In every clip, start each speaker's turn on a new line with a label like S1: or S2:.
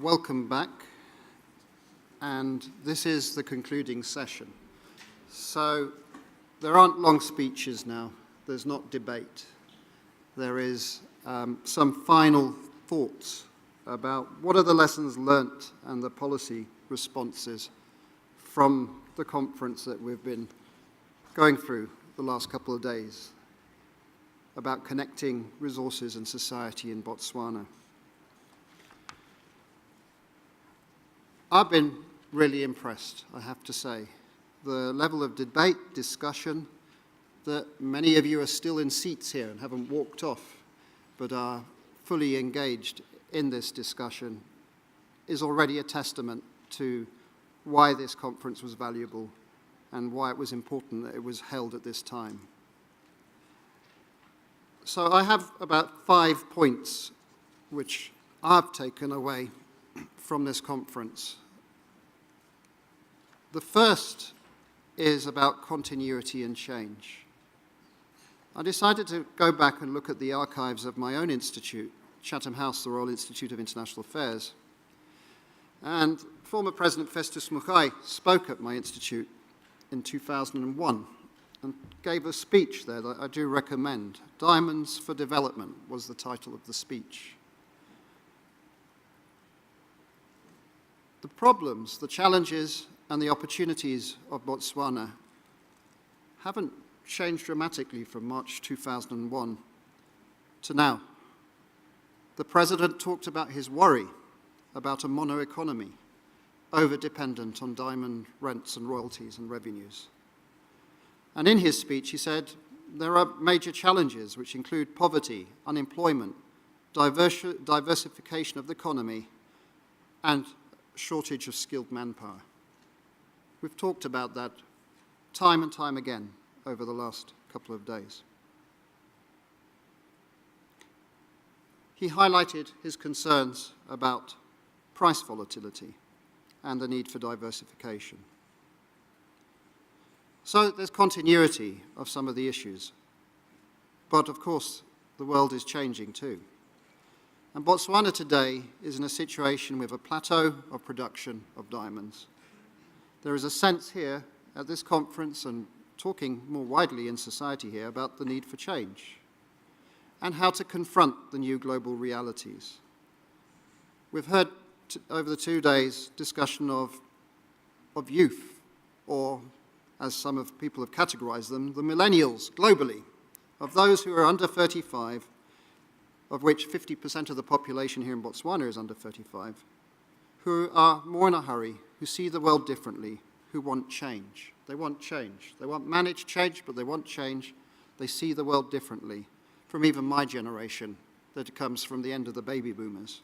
S1: Welcome back, and this is the concluding session. So there aren't long speeches now, there's not debate. There is some final thoughts about what are the lessons learnt and the policy responses from the conference that we've been going through the last couple of days about connecting resources and society in Botswana. I've been really impressed, I have to say. The level of debate, discussion, that many of you are still in seats here and haven't walked off, but are fully engaged in this discussion, is already a testament to why this conference was valuable and why it was important that it was held at this time. So I have about 5 points which I've taken away from this conference. The first is about continuity and change. I decided to go back and look at the archives of my own institute, Chatham House, the Royal Institute of International Affairs. And former President Festus Mogae spoke at my institute in 2001 and gave a speech there that I do recommend. Diamonds for Development was the title of the speech. The problems, the challenges, and the opportunities of Botswana haven't changed dramatically from March 2001 to now. The President talked about his worry about a mono-economy, over-dependent on diamond rents and royalties and revenues. And in his speech, he said, there are major challenges which include poverty, unemployment, diversification of the economy, and shortage of skilled manpower. We've talked about that time and time again over the last couple of days. He highlighted his concerns about price volatility and the need for diversification. So there's continuity of some of the issues, but of course the world is changing too. And Botswana today is in a situation with a plateau of production of diamonds. There is a sense here at this conference and talking more widely in society here about the need for change and how to confront the new global realities. We've heard over the 2 days discussion of youth, or as some of people have categorized them, the millennials globally, of those who are under 35, of which 50% of the population here in Botswana is under 35, who are more in a hurry, who see the world differently, who want change. They want change. They want managed change, but they want change. They see the world differently from even my generation that comes from the end of the baby boomers.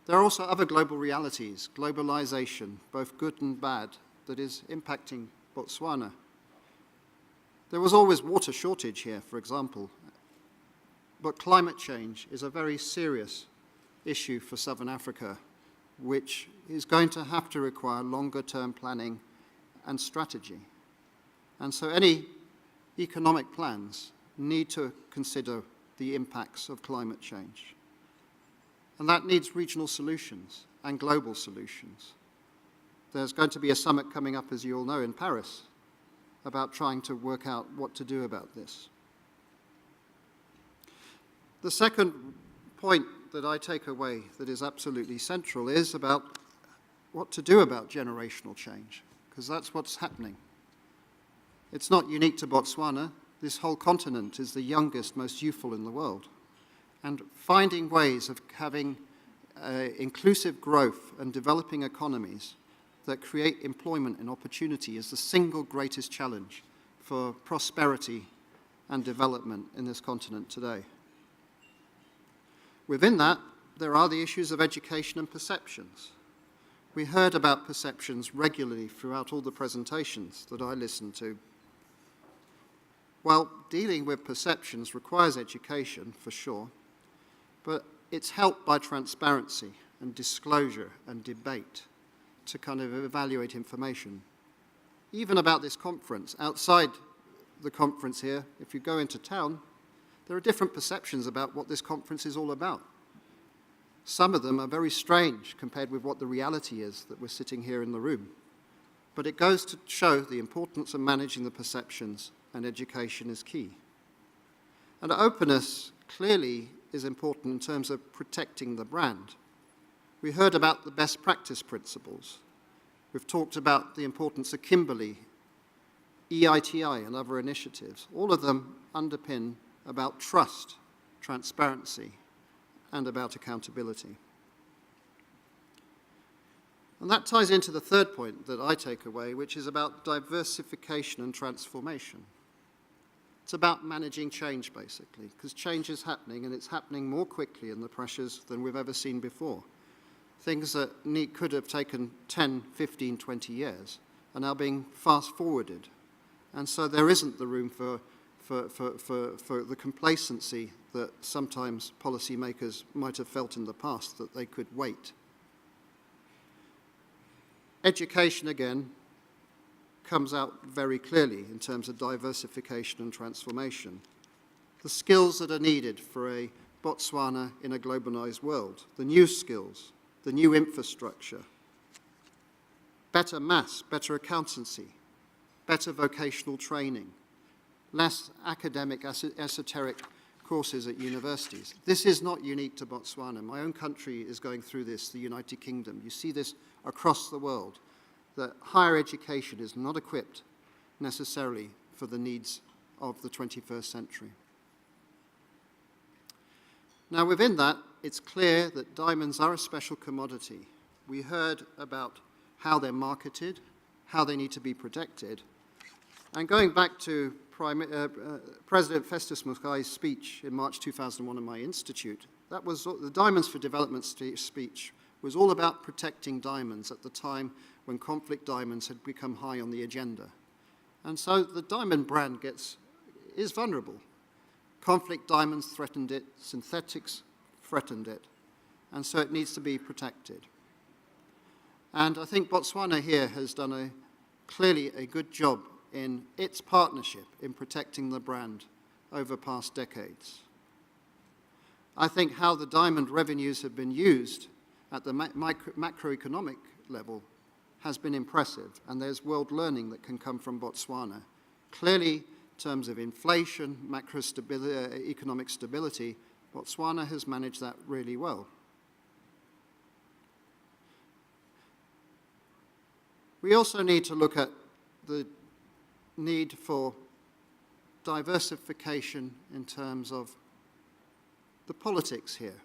S1: There are also other global realities, globalization, both good and bad, that is impacting Botswana. There was always water shortage here, for example, but climate change is a very serious issue for Southern Africa, which is going to have to require longer-term planning and strategy. And so any economic plans need to consider the impacts of climate change. And that needs regional solutions and global solutions. There's going to be a summit coming up, as you all know, in Paris about trying to work out what to do about this. The second point that I take away that is absolutely central is about what to do about generational change, because that's what's happening. It's not unique to Botswana. This whole continent is the youngest, most youthful in the world. And finding ways of having inclusive growth and developing economies that create employment and opportunity is the single greatest challenge for prosperity and development in this continent today. Within that, there are the issues of education and perceptions. We heard about perceptions regularly throughout all the presentations that I listened to. Well, dealing with perceptions requires education, for sure, but it's helped by transparency and disclosure and debate to kind of evaluate information. Even about this conference, outside the conference here, if you go into town, there are different perceptions about what this conference is all about. Some of them are very strange compared with what the reality is that we're sitting here in the room. But it goes to show the importance of managing the perceptions, and education is key. And openness clearly is important in terms of protecting the brand. We heard about the best practice principles. We've talked about the importance of Kimberley, EITI, and other initiatives. All of them underpin about trust, transparency, and about accountability. And that ties into the third point that I take away, which is about diversification and transformation. It's about managing change, basically, because change is happening, and it's happening more quickly in the pressures than we've ever seen before. Things that could have taken 10, 15, 20 years are now being fast-forwarded. And so there isn't the room for the complacency that sometimes policymakers might have felt in the past, that they could wait. Education, again, comes out very clearly in terms of diversification and transformation. The skills that are needed for a Botswana in a globalized world, the new skills, the new infrastructure, better maths, better accountancy, better vocational training, less academic, esoteric courses at universities. This is not unique to Botswana. My own country is going through this, the United Kingdom. You see this across the world, that higher education is not equipped necessarily for the needs of the 21st century. Now, within that, it's clear that diamonds are a special commodity. We heard about how they're marketed, how they need to be protected. And going back to President Festus Mokai's speech in March 2001 in my institute, that was the Diamonds for Development speech was all about protecting diamonds at the time when conflict diamonds had become high on the agenda. And so the diamond brand is vulnerable. Conflict diamonds threatened it, synthetics threatened it, and so it needs to be protected. And I think Botswana here has done clearly a good job in its partnership in protecting the brand over past decades. I think how the diamond revenues have been used at the macroeconomic level has been impressive, and there's world learning that can come from Botswana. Clearly, in terms of inflation, economic stability, Botswana has managed that really well. We also need to look at the need for diversification in terms of the politics here,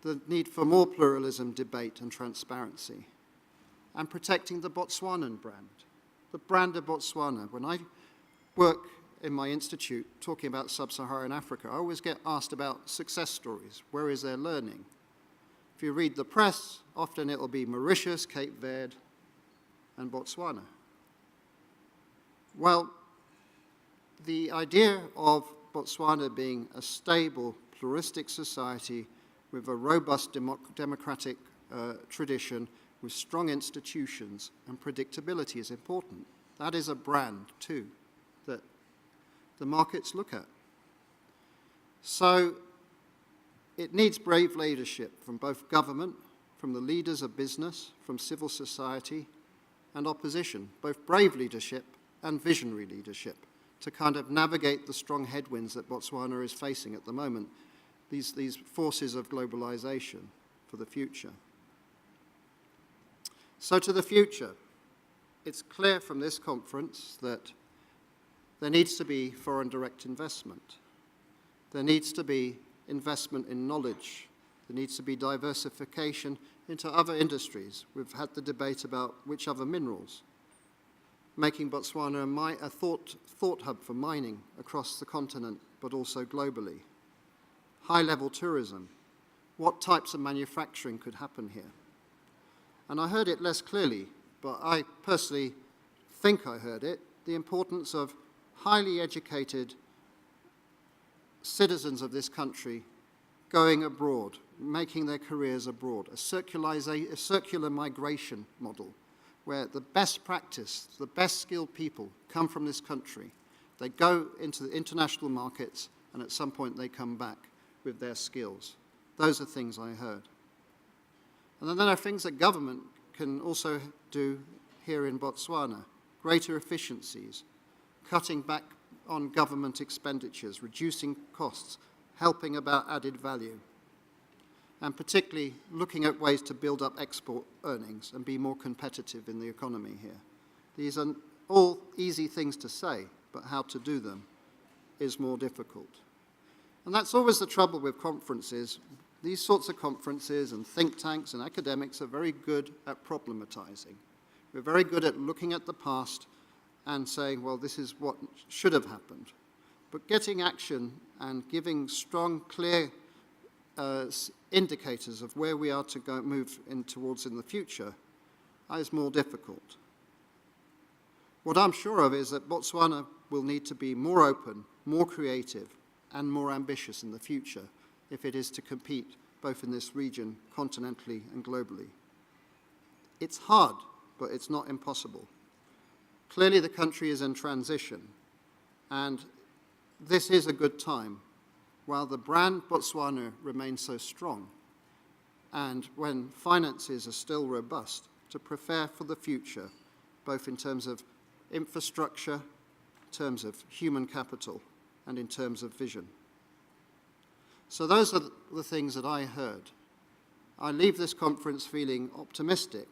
S1: the need for more pluralism, debate, and transparency, and protecting the Botswanan brand, the brand of Botswana. When I work in my institute talking about sub-Saharan Africa, I always get asked about success stories. Where is their learning? If you read the press, often it'll be Mauritius, Cape Verde, and Botswana. Well, the idea of Botswana being a stable, pluralistic society with a robust democratic tradition, with strong institutions and predictability is important. That is a brand, too, that the markets look at. So it needs brave leadership from both government, from the leaders of business, from civil society, and opposition, both brave leadership and visionary leadership, to kind of navigate the strong headwinds that Botswana is facing at the moment, these forces of globalization for the future. So to the future, it's clear from this conference that there needs to be foreign direct investment. There needs to be investment in knowledge. There needs to be diversification into other industries. We've had the debate about which other minerals, making Botswana a thought hub for mining across the continent, but also globally. High-level tourism. What types of manufacturing could happen here? And I heard it less clearly, but I personally think I heard it, the importance of highly educated citizens of this country going abroad, making their careers abroad, a circular migration model where the best practice, the best skilled people come from this country. They go into the international markets, and at some point they come back with their skills. Those are things I heard. And then there are things that government can also do here in Botswana. Greater efficiencies, cutting back on government expenditures, reducing costs, helping about added value, and particularly looking at ways to build up export earnings and be more competitive in the economy here. These are all easy things to say, but how to do them is more difficult. And that's always the trouble with conferences. These sorts of conferences and think tanks and academics are very good at problematizing. We're very good at looking at the past and saying, well, this is what should have happened. But getting action and giving strong, clear indicators of where we are to move towards in the future is more difficult. What I'm sure of is that Botswana will need to be more open, more creative, and more ambitious in the future if it is to compete both in this region, continentally and globally. It's hard, but it's not impossible. Clearly the country is in transition, and this is a good time, while the brand Botswana remains so strong, and when finances are still robust, to prepare for the future, both in terms of infrastructure, in terms of human capital, and in terms of vision. So those are the things that I heard. I leave this conference feeling optimistic,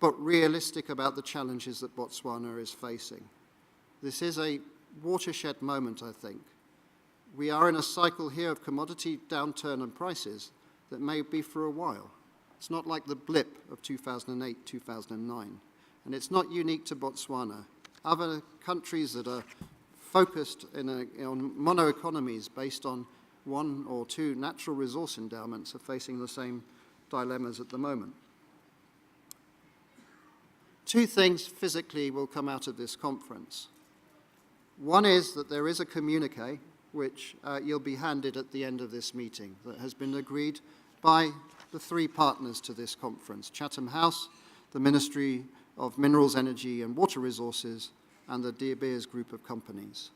S1: but realistic about the challenges that Botswana is facing. This is a watershed moment, I think. We are in a cycle here of commodity downturn and prices that may be for a while. It's not like the blip of 2008, 2009. And it's not unique to Botswana. Other countries that are focused on mono-economies based on one or two natural resource endowments are facing the same dilemmas at the moment. Two things physically will come out of this conference. One is that there is a communique which you'll be handed at the end of this meeting that has been agreed by the three partners to this conference: Chatham House, the Ministry of Minerals, Energy and Water Resources, and the De Beers group of companies.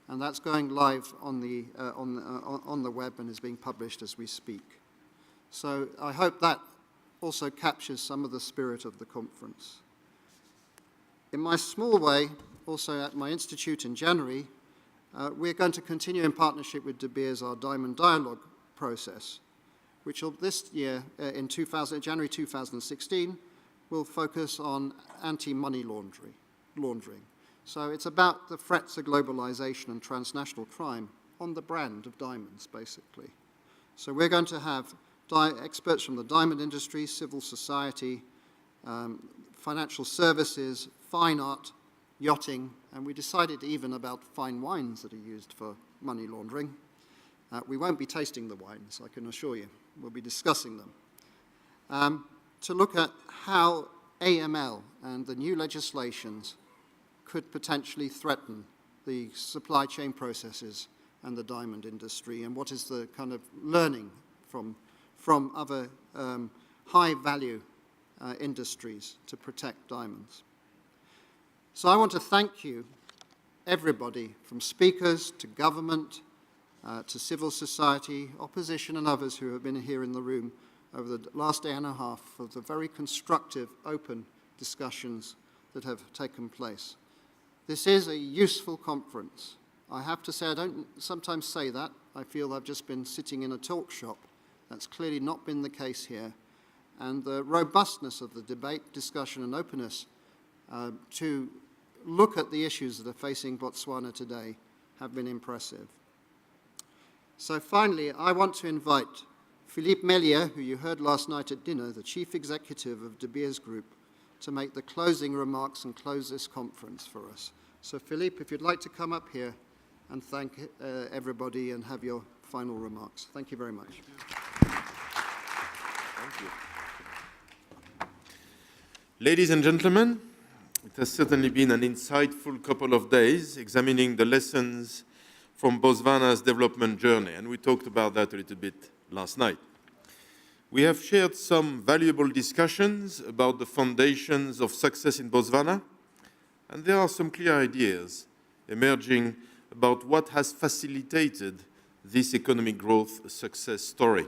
S1: And that's going live on the web and is being published as we speak. So I hope that also captures some of the spirit of the conference. In my small way, also at my institute in January, we're going to continue in partnership with De Beers our Diamond Dialogue process, which will this year, in January 2016, will focus on anti-money laundering. So it's about the threats of globalization and transnational crime on the brand of diamonds, basically. So we're going to have experts from the diamond industry, civil society, financial services, fine art, yachting, and we decided even about fine wines that are used for money laundering. We won't be tasting the wines, I can assure you. We'll be discussing them. To look at how AML and the new legislations could potentially threaten the supply chain processes and the diamond industry, and what is the kind of learning from other high-value industries to protect diamonds. So I want to thank you, everybody, from speakers to government, to civil society, opposition and others who have been here in the room over the last day and a half for the very constructive, open discussions that have taken place. This is a useful conference. I have to say, I don't sometimes say that. I feel I've just been sitting in a talk shop. That's clearly not been the case here. And the robustness of the debate, discussion and openness to look at the issues that are facing Botswana today have been impressive. So finally, I want to invite Philippe Mellier, who you heard last night at dinner, the Chief Executive of De Beers Group, to make the closing remarks and close this conference for us. So Philippe, if you'd like to come up here and thank everybody and have your final remarks. Thank you very much.
S2: Thank you. Ladies and gentlemen, it has certainly been an insightful couple of days examining the lessons from Botswana's development journey, and we talked about that a little bit last night. We have shared some valuable discussions about the foundations of success in Botswana, and there are some clear ideas emerging about what has facilitated this economic growth success story.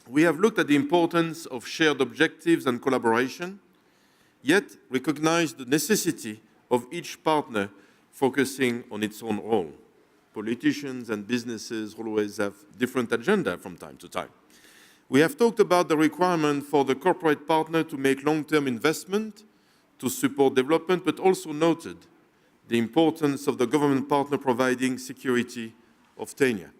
S2: We have looked at the importance of shared objectives and collaboration, yet recognized the necessity of each partner focusing on its own role. Politicians and businesses always have different agenda from time to time. We have talked about the requirement for the corporate partner to make long-term investment to support development, but also noted the importance of the government partner providing security of tenure.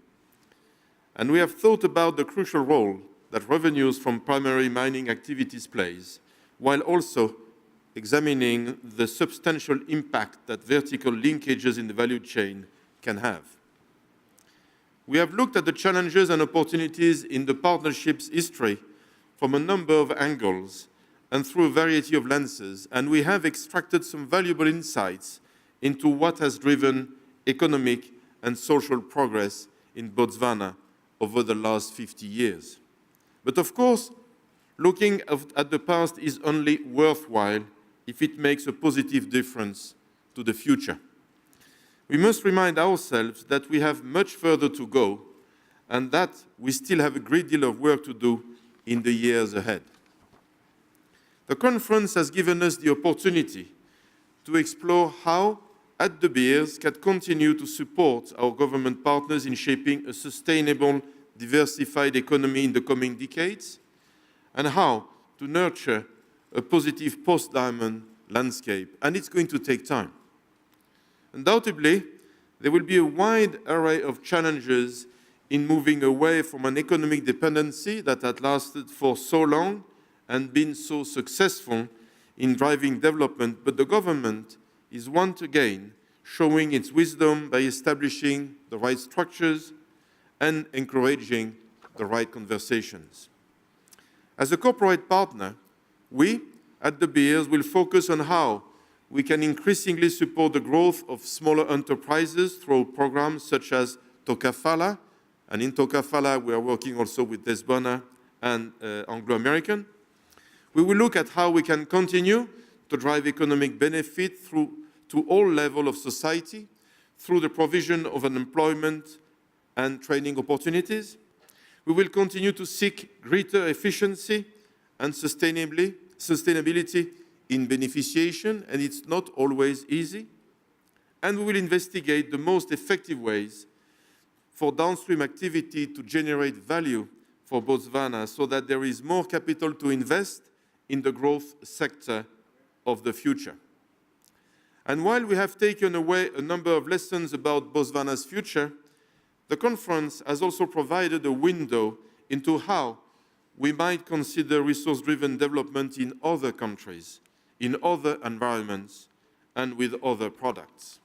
S2: And we have thought about the crucial role that revenues from primary mining activities plays, while also examining the substantial impact that vertical linkages in the value chain can have. We have looked at the challenges and opportunities in the partnership's history from a number of angles and through a variety of lenses, and we have extracted some valuable insights into what has driven economic and social progress in Botswana over the last 50 years. But of course, looking at the past is only worthwhile if it makes a positive difference to the future. We must remind ourselves that we have much further to go and that we still have a great deal of work to do in the years ahead. The conference has given us the opportunity to explore how, at De Beers, can continue to support our government partners in shaping a sustainable, diversified economy in the coming decades, and how to nurture a positive post-diamond landscape, and it's going to take time. Undoubtedly, there will be a wide array of challenges in moving away from an economic dependency that had lasted for so long and been so successful in driving development, but the government is once again showing its wisdom by establishing the right structures and encouraging the right conversations. As a corporate partner, we at De Beers will focus on how we can increasingly support the growth of smaller enterprises through programs such as Tokafala, and in Tokafala we are working also with Botswana and Anglo-American. We will look at how we can continue to drive economic benefit to all levels of society through the provision of employment and training opportunities. We will continue to seek greater efficiency and sustainability in beneficiation, and it's not always easy. And we will investigate the most effective ways for downstream activity to generate value for Botswana so that there is more capital to invest in the growth sector of the future. And while we have taken away a number of lessons about Botswana's future, the conference has also provided a window into how we might consider resource-driven development in other countries, in other environments, and with other products.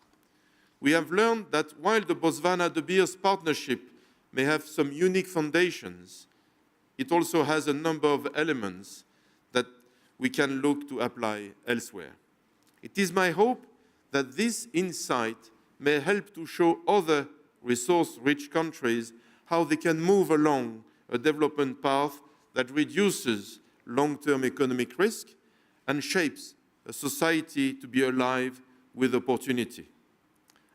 S2: We have learned that while the Botswana-De Beers partnership may have some unique foundations, it also has a number of elements that we can look to apply elsewhere. It is my hope that this insight may help to show other resource-rich countries how they can move along a development path that reduces long-term economic risk and shapes a society to be alive with opportunity.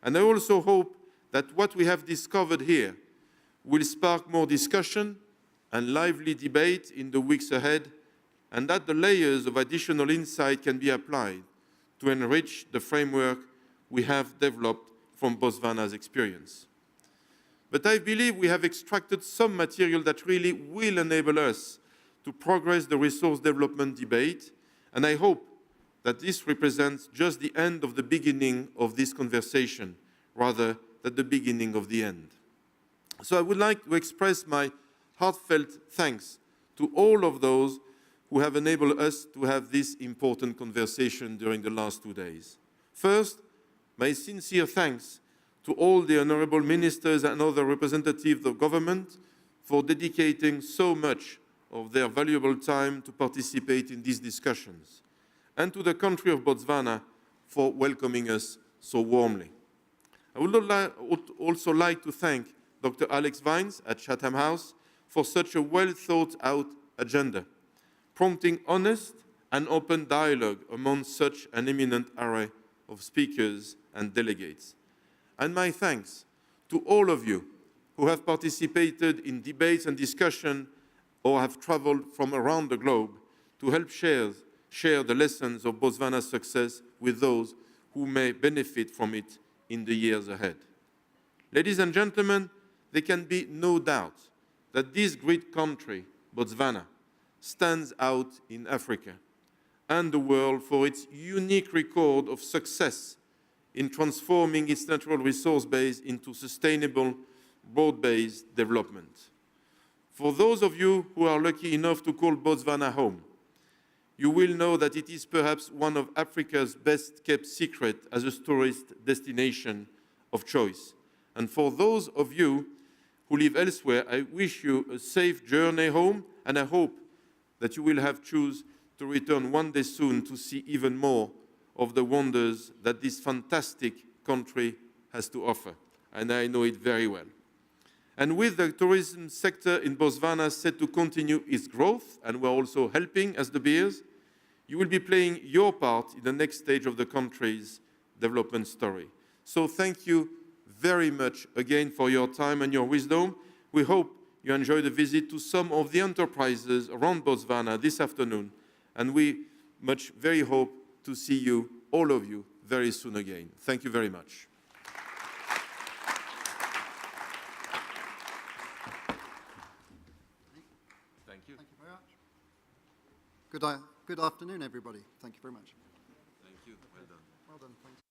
S2: And I also hope that what we have discovered here will spark more discussion and lively debate in the weeks ahead, and that the layers of additional insight can be applied to enrich the framework we have developed from Botswana's experience. But I believe we have extracted some material that really will enable us to progress the resource development debate, and I hope that this represents just the end of the beginning of this conversation, rather than the beginning of the end. So I would like to express my heartfelt thanks to all of those who have enabled us to have this important conversation during the last 2 days. First, my sincere thanks to all the honorable ministers and other representatives of government for dedicating so much of their valuable time to participate in these discussions, and to the country of Botswana for welcoming us so warmly. I would also like to thank Dr. Alex Vines at Chatham House for such a well-thought-out agenda, prompting honest and open dialogue among such an eminent array of speakers and delegates. And my thanks to all of you who have participated in debates and discussion or have traveled from around the globe to help share the lessons of Botswana's success with those who may benefit from it in the years ahead. Ladies and gentlemen, there can be no doubt that this great country, Botswana, stands out in Africa and the world for its unique record of success in transforming its natural resource base into sustainable, broad-based development. For those of you who are lucky enough to call Botswana home, you will know that it is perhaps one of Africa's best-kept secrets as a tourist destination of choice. And for those of you who live elsewhere, I wish you a safe journey home, and I hope that you will have choose to return one day soon to see even more of the wonders that this fantastic country has to offer. And I know it very well. And with the tourism sector in Botswana set to continue its growth, and we're also helping as the Beers, you will be playing your part in the next stage of the country's development story. So thank you very much again for your time and your wisdom. We hope you enjoy the visit to some of the enterprises around Botswana this afternoon, and we very hope to see you, all of you, very soon again. Thank you very much. Thank you.
S1: Thank you very much. Good afternoon, everybody. Thank you very much.
S2: Thank you. Well done.
S1: Well done. Thanks.